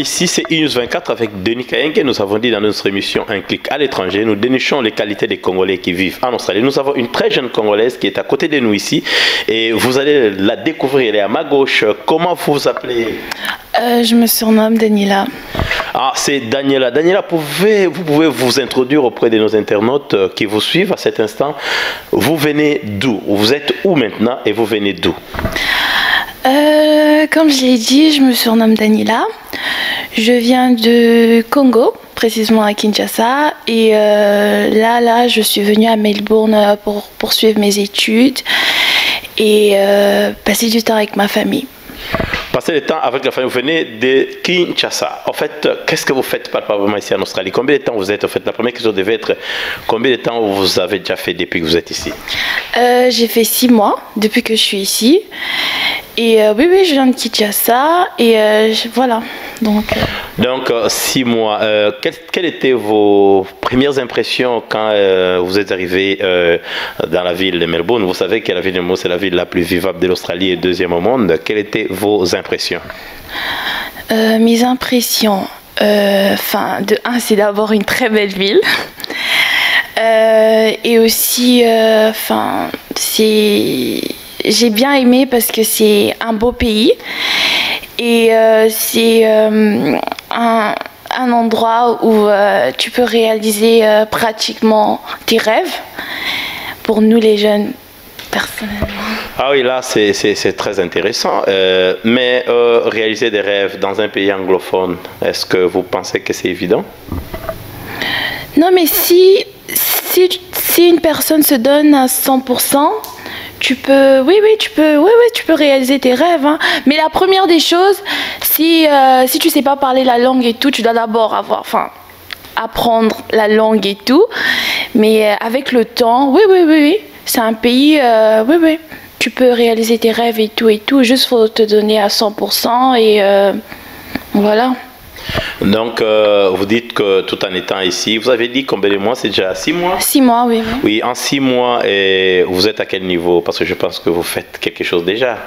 ici c'est iNews 24 avec Denis Kayengue. Nous avons dit dans notre émission Un clic à l'étranger, nous dénichons les qualités des Congolais qui vivent en Australie. Nous avons une très jeune Congolaise qui est à côté de nous ici et vous allez la découvrir, elle est à ma gauche. Comment vous vous appelez? Je me surnomme Daniela. Ah, c'est Daniela. Daniela, vous pouvez vous introduire auprès de nos internautes qui vous suivent à cet instant. Vous venez d'où? Vous êtes où maintenant et vous venez d'où? Comme je l'ai dit, je me surnomme Daniela. Je viens de Congo, précisément à Kinshasa. Et là, je suis venue à Melbourne pour poursuivre mes études et passer du temps avec ma famille. Passer le temps avec la famille, vous venez de Kinshasa. En fait, qu'est-ce que vous faites palpablement ici en Australie? Combien de temps vous êtes? En fait, la première question devait être combien de temps vous avez déjà fait depuis que vous êtes ici? J'ai fait 6 mois depuis que je suis ici. Et oui, je viens de Kinshasa et voilà. Donc 6 mois. Quelles étaient vos premières impressions quand vous êtes arrivé dans la ville de Melbourne? Vous savez que la ville de Melbourne, c'est la ville la plus vivable de l'Australie et deuxième au monde. Quelles étaient vos impressions? Mes impressions, de un, c'est d'abord une très belle ville. Et aussi, j'ai bien aimé parce que c'est un beau pays et c'est un endroit où tu peux réaliser pratiquement tes rêves pour nous les jeunes personnellement. Ah oui, là c'est très intéressant, mais réaliser des rêves dans un pays anglophone, est-ce que vous pensez que c'est évident? Non, mais si une personne se donne à 100%, tu peux réaliser tes rêves. Hein. Mais la première des choses, si tu sais pas parler la langue et tout, tu dois d'abord apprendre la langue et tout. Mais avec le temps, oui, c'est un pays, tu peux réaliser tes rêves et tout. Juste faut te donner à 100% et voilà. Donc, vous dites que tout en étant ici, vous avez dit combien de mois? C'est déjà 6 mois? 6 mois, oui. Oui, en 6 mois, et vous êtes à quel niveau? Parce que je pense que vous faites quelque chose déjà.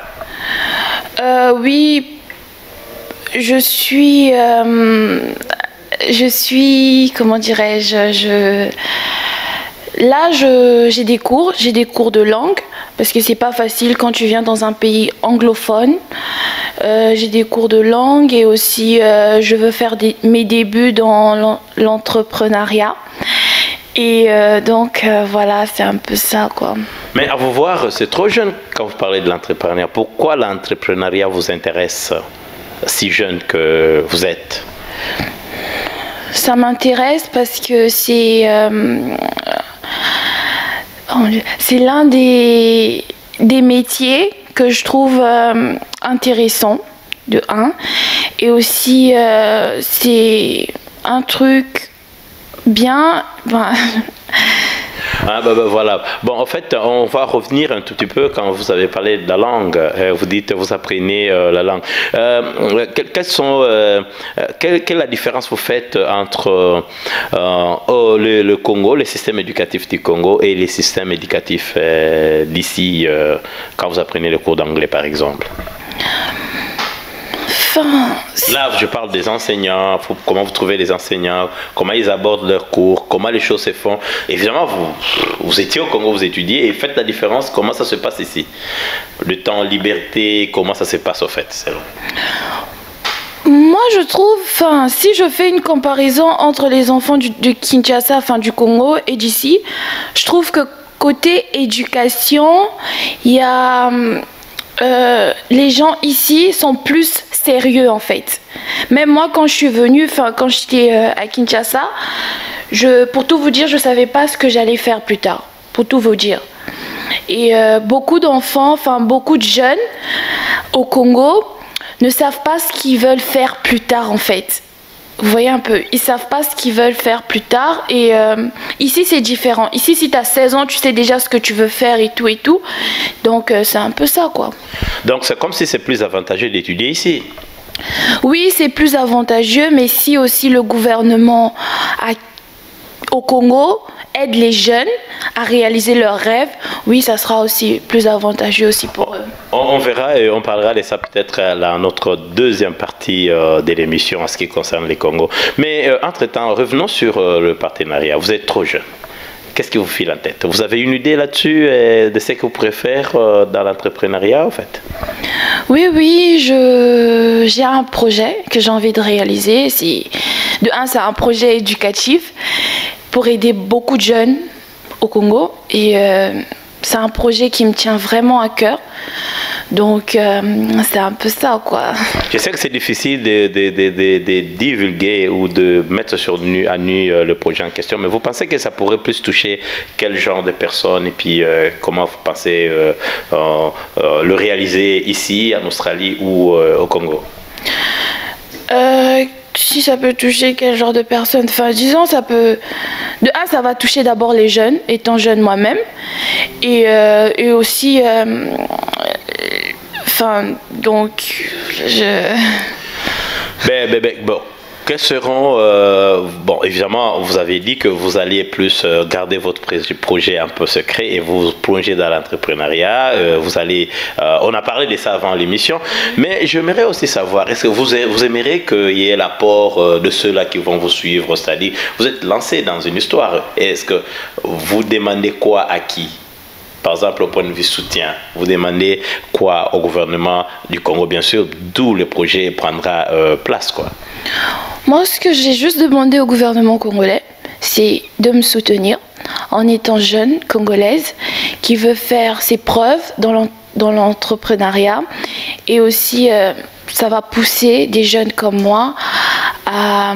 Oui, je suis, comment dirais-je, là, j'ai des cours de langue, parce que c'est pas facile quand tu viens dans un pays anglophone. J'ai des cours de langue et aussi je veux faire mes débuts dans l'entrepreneuriat. Et donc voilà, c'est un peu ça quoi. Mais à vous voir, c'est trop jeune quand vous parlez de l'entrepreneuriat. Pourquoi l'entrepreneuriat vous intéresse si jeune que vous êtes? Ça m'intéresse parce que c'est l'un des métiers que je trouve intéressant, de un. Et aussi, c'est un truc bien... Voilà. Bon, en fait, on va revenir un tout petit peu quand vous avez parlé de la langue. Vous dites vous apprenez la langue. Quelle est la différence vous faites entre le Congo, le système éducatif du Congo et les systèmes éducatifs d'ici quand vous apprenez le cours d'anglais, par exemple? Là, je parle des enseignants, comment vous trouvez les enseignants, comment ils abordent leurs cours, comment les choses se font. Évidemment, vous étiez au Congo, vous étudiez et faites la différence, comment ça se passe ici. Le temps, liberté, comment ça se passe au fait? Moi, je trouve, si je fais une comparaison entre les enfants de Kinshasa, du Congo et d'ici, je trouve que côté éducation, il y a... les gens ici sont plus sérieux en fait. Même moi quand je suis venue, quand j'étais à Kinshasa, pour tout vous dire, je savais pas ce que j'allais faire plus tard, pour tout vous dire. Et beaucoup d'enfants, beaucoup de jeunes au Congo ne savent pas ce qu'ils veulent faire plus tard en fait. Vous voyez un peu, ils savent pas ce qu'ils veulent faire plus tard et ici c'est différent. Ici si tu as 16 ans, tu sais déjà ce que tu veux faire et tout. Donc c'est un peu ça quoi. Donc c'est comme si c'est plus avantageux d'étudier ici. Oui, c'est plus avantageux, mais si aussi le gouvernement au Congo aide les jeunes à réaliser leurs rêves, oui, ça sera aussi plus avantageux aussi pour eux. On On verra et on parlera de ça peut-être dans notre deuxième partie de l'émission en ce qui concerne les Congo. Mais entre-temps, revenons sur le partenariat. Vous êtes trop jeune. Qu'est-ce qui vous file en tête? Vous avez une idée là-dessus de ce que vous pourrez faire dans l'entrepreneuriat, en fait? Oui, j'ai un projet que j'ai envie de réaliser. C'est un projet éducatif pour aider beaucoup de jeunes au Congo. Et c'est un projet qui me tient vraiment à cœur. Donc, c'est un peu ça, quoi. Je sais que c'est difficile de divulguer ou de mettre à nu le projet en question, mais vous pensez que ça pourrait plus toucher quel genre de personnes et puis comment vous pensez le réaliser ici, en Australie ou au Congo? Si ça peut toucher quel genre de personnes? Enfin, disons, ça peut... ça va toucher d'abord les jeunes, étant jeune moi-même. Et aussi... donc... Bon. Quels seront... bon, évidemment, vous avez dit que vous alliez plus garder votre projet un peu secret et vous plonger dans l'entrepreneuriat. On a parlé de ça avant l'émission, mais j'aimerais aussi savoir, est-ce que vous aimeriez qu'il y ait l'apport de ceux-là qui vont vous suivre? C'est-à-dire, vous êtes lancé dans une histoire. Est-ce que vous demandez quoi à qui? Par exemple, au point de vue soutien, vous demandez quoi au gouvernement du Congo, bien sûr, d'où le projet prendra place, quoi. Moi, ce que j'ai juste demandé au gouvernement congolais, c'est de me soutenir en étant jeune congolaise qui veut faire ses preuves dans l'entrepreneuriat. Et aussi, ça va pousser des jeunes comme moi à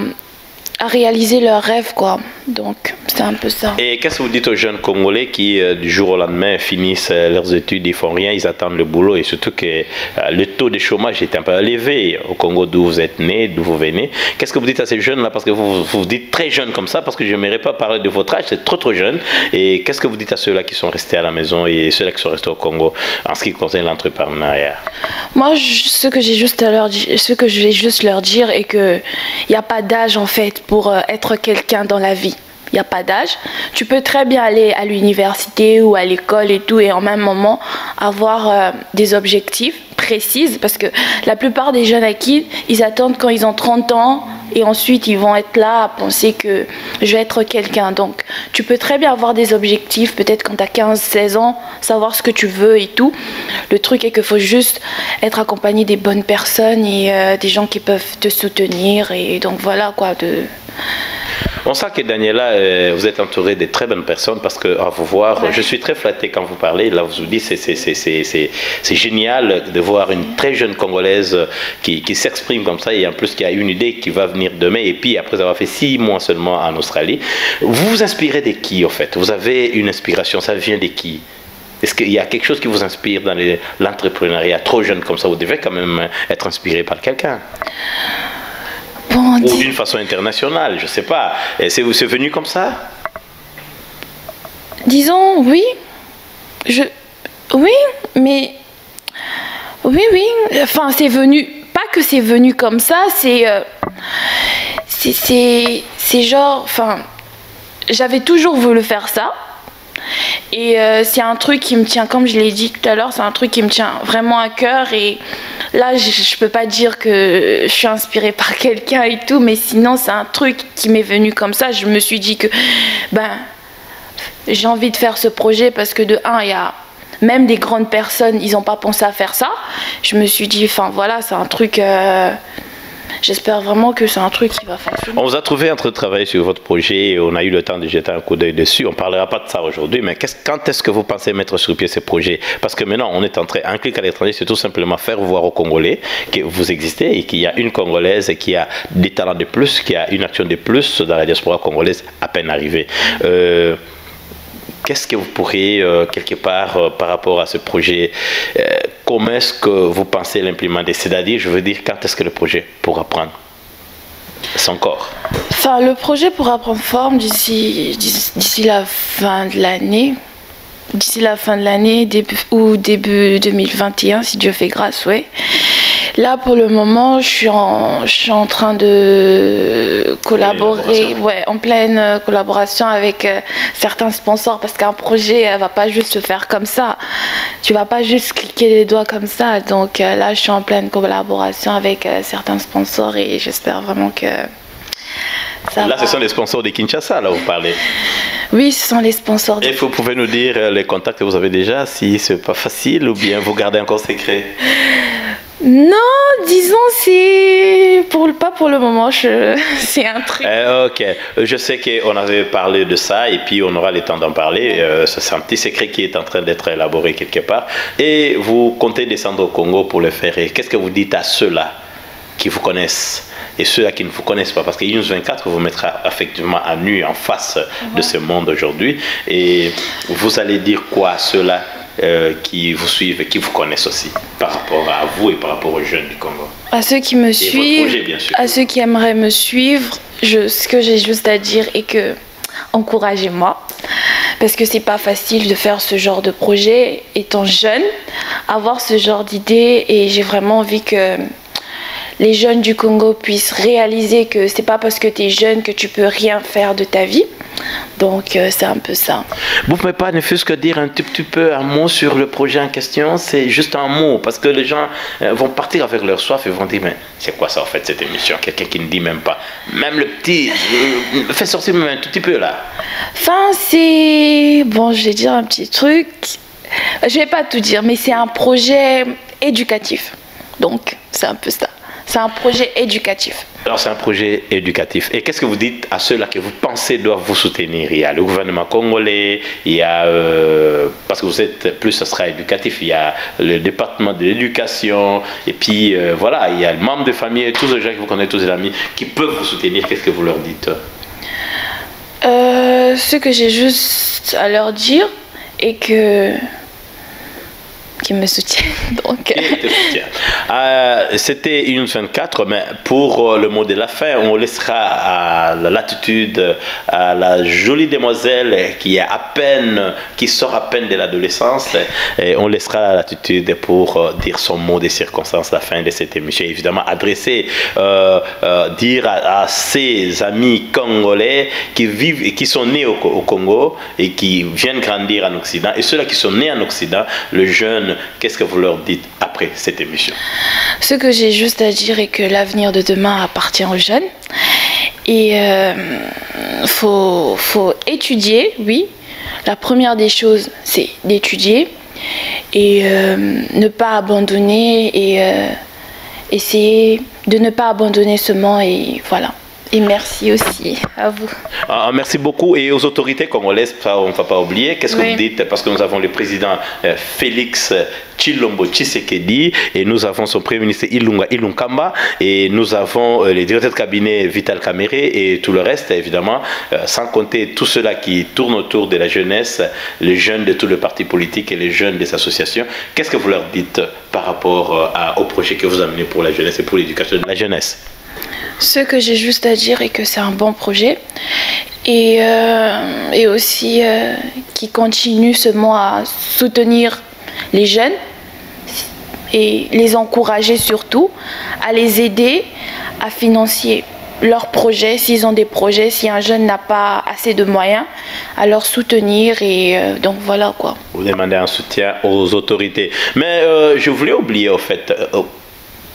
réaliser leurs rêves, quoi. Donc, c'est un peu ça. Et qu'est-ce que vous dites aux jeunes Congolais qui, du jour au lendemain, finissent leurs études, ils font rien, ils attendent le boulot, et surtout que le taux de chômage est un peu élevé au Congo d'où vous êtes né, d'où vous venez. Qu'est-ce que vous dites à ces jeunes-là? Parce que vous dites très jeunes comme ça, parce que je n'aimerais pas parler de votre âge, c'est trop jeune. Et qu'est-ce que vous dites à ceux-là qui sont restés à la maison et ceux-là qui sont restés au Congo en ce qui concerne l'entrepreneuriat? Moi, ce que je vais juste leur dire est qu'il n'y a pas d'âge, en fait, pour être quelqu'un dans la vie. Il n'y a pas d'âge. Tu peux très bien aller à l'université ou à l'école et tout, et en même moment avoir des objectifs précis, parce que la plupart des jeunes acquis, ils attendent quand ils ont 30 ans, et ensuite ils vont être là à penser que je vais être quelqu'un. Donc tu peux très bien avoir des objectifs, peut-être quand tu as 15-16 ans, savoir ce que tu veux et tout. Le truc est qu'il faut juste être accompagné des bonnes personnes et des gens qui peuvent te soutenir, et donc voilà quoi. On sent que Daniela, vous êtes entourée de très bonnes personnes parce que, à vous voir, ouais. Je suis très flatté quand vous parlez. Là, vous dites, c'est génial de voir une très jeune Congolaise qui s'exprime comme ça et en plus qui a une idée qui va venir demain. Et puis, après avoir fait 6 mois seulement en Australie, vous vous inspirez de qui, en fait? Vous avez une inspiration, ça vient de qui? Est-ce qu'il y a quelque chose qui vous inspire dans l'entrepreneuriat? Trop jeune comme ça, vous devez quand même être inspiré par quelqu'un. Ou d'une façon internationale, je ne sais pas. C'est venu comme ça? Disons, oui. Oui, mais... Oui. Enfin, c'est venu... Pas que c'est venu comme ça, c'est genre... Enfin, j'avais toujours voulu faire ça. Et c'est un truc qui me tient, comme je l'ai dit tout à l'heure, c'est un truc qui me tient vraiment à cœur. Et là, je peux pas dire que je suis inspirée par quelqu'un et tout, mais sinon, c'est un truc qui m'est venu comme ça. Je me suis dit que j'ai envie de faire ce projet parce que de un, il y a même des grandes personnes, ils n'ont pas pensé à faire ça. Je me suis dit, enfin voilà, c'est un truc... J'espère vraiment que c'est un truc qui va fonctionner. On vous a trouvé en train de travailler sur votre projet et on a eu le temps de jeter un coup d'œil dessus. On ne parlera pas de ça aujourd'hui, mais quand est-ce que vous pensez mettre sur pied ce projet? Parce que maintenant, on est en train, un clic à l'étranger, c'est tout simplement faire voir aux Congolais que vous existez et qu'il y a une Congolaise qui a des talents de plus, qui a une action de plus dans la diaspora congolaise à peine arrivée. Qu'est-ce que vous pourriez, quelque part, par rapport à ce projet, comment est-ce que vous pensez l'implémenter? C'est-à-dire, je veux dire, quand est-ce que le projet pourra prendre son corps? Enfin, le projet pourra prendre forme d'ici la fin de l'année. D'ici la fin de l'année ou début 2021, si Dieu fait grâce, ouais. Là, pour le moment, je suis en train de collaborer, en pleine collaboration avec certains sponsors, parce qu'un projet ne va pas juste se faire comme ça. tu vas pas juste cliquer les doigts comme ça. Donc là, je suis en pleine collaboration avec certains sponsors et j'espère vraiment que ça là, va. ce sont les sponsors de Kinshasa, là, vous parlez. Oui, ce sont les sponsors. Et vous pouvez nous dire les contacts que vous avez déjà, si c'est pas facile ou bien vous gardez encore secret? Non, disons, pas pour le moment, c'est un truc. Ok, je sais qu'on avait parlé de ça et puis on aura le temps d'en parler. C'est un petit secret qui est en train d'être élaboré quelque part. Et vous comptez descendre au Congo pour le faire. Et qu'est-ce que vous dites à ceux-là qui vous connaissent et ceux-là qui ne vous connaissent pas? Parce que News 24 vous mettra effectivement à nu en face de ce monde aujourd'hui. Et vous allez dire quoi à ceux-là qui vous suivent et qui vous connaissent aussi par rapport à vous et par rapport aux jeunes du Congo? À ceux qui me suivent, projet, bien sûr. À ceux qui aimeraient me suivre, ce que j'ai juste à dire est que encouragez-moi, parce que c'est pas facile de faire ce genre de projet étant jeune, avoir ce genre d'idée, et j'ai vraiment envie que les jeunes du Congo puissent réaliser que c'est pas parce que tu es jeune que tu peux rien faire de ta vie. Donc c'est un peu ça. Vous ne pouvez pas ne fût-ce que dire un tout petit peu un mot sur le projet en question? C'est juste un mot, parce que les gens vont partir avec leur soif et vont dire, mais c'est quoi ça en fait cette émission? Quelqu'un qui ne dit même pas. Même le petit, fait sortir même un tout petit peu là. Enfin, c'est... Bon, je vais dire un petit truc. Je vais pas tout dire, mais c'est un projet éducatif. Donc, c'est un peu ça. C'est un projet éducatif. Alors c'est un projet éducatif. Et qu'est-ce que vous dites à ceux-là que vous pensez doivent vous soutenir? Il y a le gouvernement congolais, il y a, parce que vous êtes plus, ce sera éducatif, il y a le département de l'éducation, et puis voilà, il y a le membre de famille, tous les gens que vous connaissez, tous les amis, qui peuvent vous soutenir. Qu'est-ce que vous leur dites? Ce que j'ai juste à leur dire est que... qui me soutiennent. Donc... C'était une 24, mais pour le mot de la fin, on laissera à la latitude à la jolie demoiselle qui sort à peine de l'adolescence, et on laissera la latitude pour dire son mot des circonstances à la fin de cette émission. Évidemment, adresser, dire à ses amis congolais qui vivent et qui sont nés au Congo et qui viennent grandir en Occident, et ceux-là qui sont nés en Occident, le jeune. Qu'est-ce que vous leur dites après cette émission? Ce que j'ai juste à dire est que l'avenir de demain appartient aux jeunes. Et faut étudier, oui. La première des choses, c'est d'étudier. Et ne pas abandonner et essayer de ne pas abandonner seulement. Et voilà. Et merci aussi à vous. Merci beaucoup. Et aux autorités congolaises, on ne va pas oublier, qu'est-ce que vous dites? Parce que nous avons le président Félix Tshilombo Tshisekedi, et nous avons son premier ministre Ilunga Ilunkamba, et nous avons les directeurs de cabinet Vital Kamerhe et tout le reste, évidemment, sans compter tout cela qui tourne autour de la jeunesse, les jeunes de tous les partis politiques et les jeunes des associations. Qu'est-ce que vous leur dites par rapport au projet que vous amenez pour la jeunesse et pour l'éducation de la jeunesse? Ce que j'ai juste à dire est que c'est un bon projet, et aussi qui continue seulement à soutenir les jeunes et les encourager surtout à les aider à financer leurs projets. S'ils ont des projets, si un jeune n'a pas assez de moyens, à leur soutenir, et donc voilà quoi. Vous demandez un soutien aux autorités. Mais je voulais oublier au fait...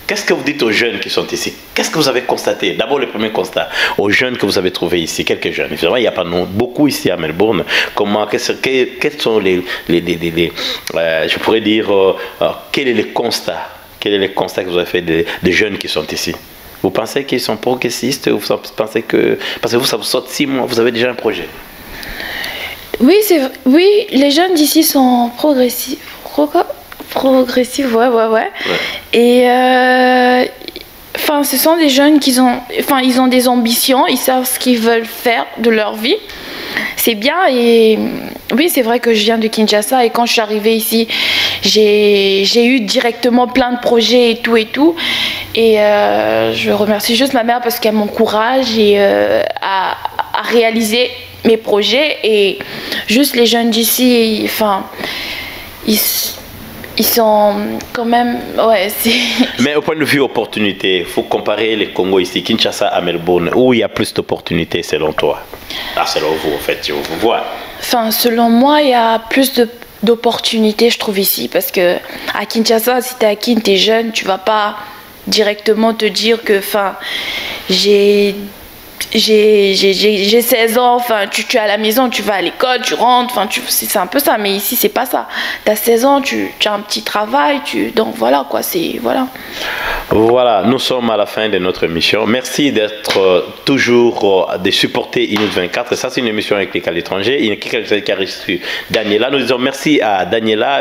Qu'est-ce que vous dites aux jeunes qui sont ici? Qu'est-ce que vous avez constaté? D'abord, le premier constat, aux jeunes que vous avez trouvés ici, quelques jeunes. Évidemment, il n'y a pas beaucoup ici à Melbourne. Quels sont je pourrais dire, quel est le constat? Quel est le constat que vous avez fait des jeunes qui sont ici? Vous pensez qu'ils sont progressistes? Vous pensez que... Parce que vous, ça vous sort 6 mois, vous avez déjà un projet. Oui, oui, les jeunes d'ici sont progressifs. Progressif, ouais. Et enfin, ce sont des jeunes ils ont des ambitions, ils savent ce qu'ils veulent faire de leur vie. C'est bien. Et oui, c'est vrai que je viens de Kinshasa, et quand je suis arrivée ici, j'ai eu directement plein de projets et tout. Et je remercie juste ma mère parce qu'elle m'encourage et à réaliser mes projets. Et juste les jeunes d'ici, enfin, ils sont quand même... Ouais, mais au point de vue opportunité, il faut comparer les Congo ici, Kinshasa à Melbourne, où il y a plus d'opportunités selon toi? Selon vous, en fait, si on vous voit. Enfin, selon moi, il y a plus d'opportunités, je trouve, ici. Parce que à Kinshasa, si t'es à Kin, t'es jeune, tu vas pas directement te dire que, enfin, j'ai 16 ans, enfin, tu es à la maison, tu vas à l'école, tu rentres, enfin, c'est un peu ça, mais ici, c'est pas ça. Tu as 16 ans, tu as un petit travail, donc voilà, quoi, voilà. Voilà, nous sommes à la fin de notre émission. Merci d'être toujours, de supporter Inut 24. Ça, c'est une émission éclair à l'étranger. Il y a quelqu'un qui a reçu Daniela. Nous disons merci à Daniela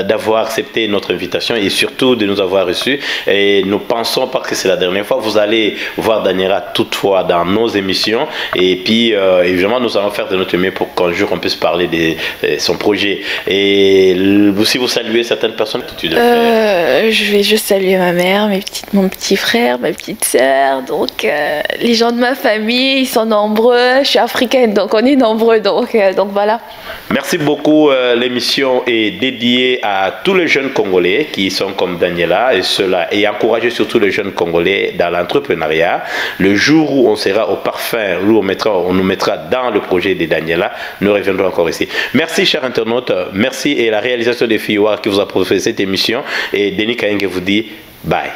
d'avoir accepté notre invitation et surtout de nous avoir reçus. Et nous pensons pas que c'est la dernière fois. Vous allez voir Daniela toutefois dans nos émissions. Et puis, évidemment, nous allons faire de notre mieux pour qu'un jour on puisse parler de son projet. Et si vous saluez certaines personnes, je vais juste saluer ma mère, mon petit frère, ma petite sœur, donc les gens de ma famille, ils sont nombreux, je suis africaine, donc on est nombreux, donc voilà. Merci beaucoup. L'émission est dédiée à tous les jeunes Congolais qui sont comme Daniela et encourager surtout les jeunes Congolais dans l'entrepreneuriat. Le jour où on sera au parfum, où on nous mettra dans le projet de Daniela, nous reviendrons encore ici. Merci chers internautes, merci et la réalisation de Fiwa qui vous a proposé cette émission et Denis Kaenge vous dit bye.